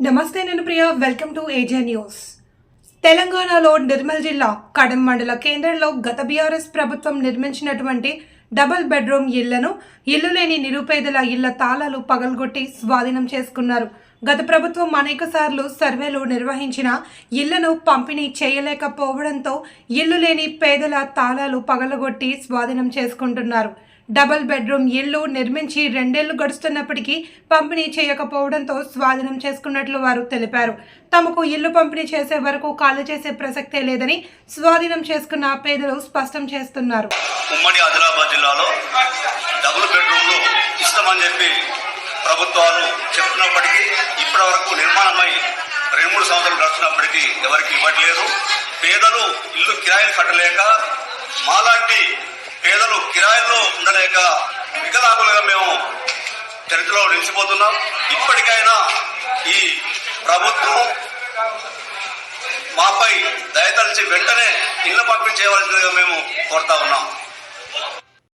నమస్తే, నేను Priya. Welcome to AJ news. తెలంగాణలో నిర్మల్ జిల్లా కడెం మండల కేంద్రంలో గత బీఆర్ఎస్ ప్రభుత్వం నిర్మించినటువంటి డబుల్ బెడ్రూమ్ ఇళ్లను ఇల్లు లేని నిరుపేదల ఇళ్ల తాళాలు పగలగొట్టి స్వాధీనం చేసుకున్నారు. గత ప్రభుత్వం అనేక సార్లు సర్వేలు నిర్వహించిన ఇళ్లను పంపిణీ చేయలేకపోవడంతో ఇల్లు లేని పేదల తాళాలు పగలగొట్టి స్వాధీనం చేసుకుంటున్నారు. డబుల్ బెడ్రూమ్ ఇళ్లు నిర్మించి 2 ఏళ్లు గడుస్తున్నప్పటికీ పంపిణీ చేయకపోవడంతో స్వాధీనం చేసుకున్నట్లు వారు తెలిపారు. తమకు ఇల్లు పంపిణీ చేసే వరకు ఖాళీ చేసే ప్రసక్తే లేదని స్వాధీనం చేసుకున్న పేదలు స్పష్టం చేస్తున్నారు. ఉమ్మడి ఆదిలాబాద్ జిల్లాలో డబుల్ బెడ్రూమ్లు ఇస్తామని చెప్పి ప్రభుత్వాలు చెప్తున్నప్పటికీ ఇప్పటి వరకు నిర్మాణమై 2-3 సంవత్సరాలు గడుస్తున్నప్పటికీ ఎవరికి ఇవ్వట్లేదు. పేదలు ఇల్లు కిరాయిలు కట్టలేక, మాలాంటి పేదలు కిరాయిల్లో ఉండలేక వికలాంగులుగా మేము చరిత్రలో నిలిచిపోతున్నాం. ఇప్పటికైనా ఈ ప్రభుత్వం మాపై దయతలిచి వెంటనే ఇళ్ల పంపిణీ చేయవలసిందిగా మేము కోరుతా ఉన్నాం.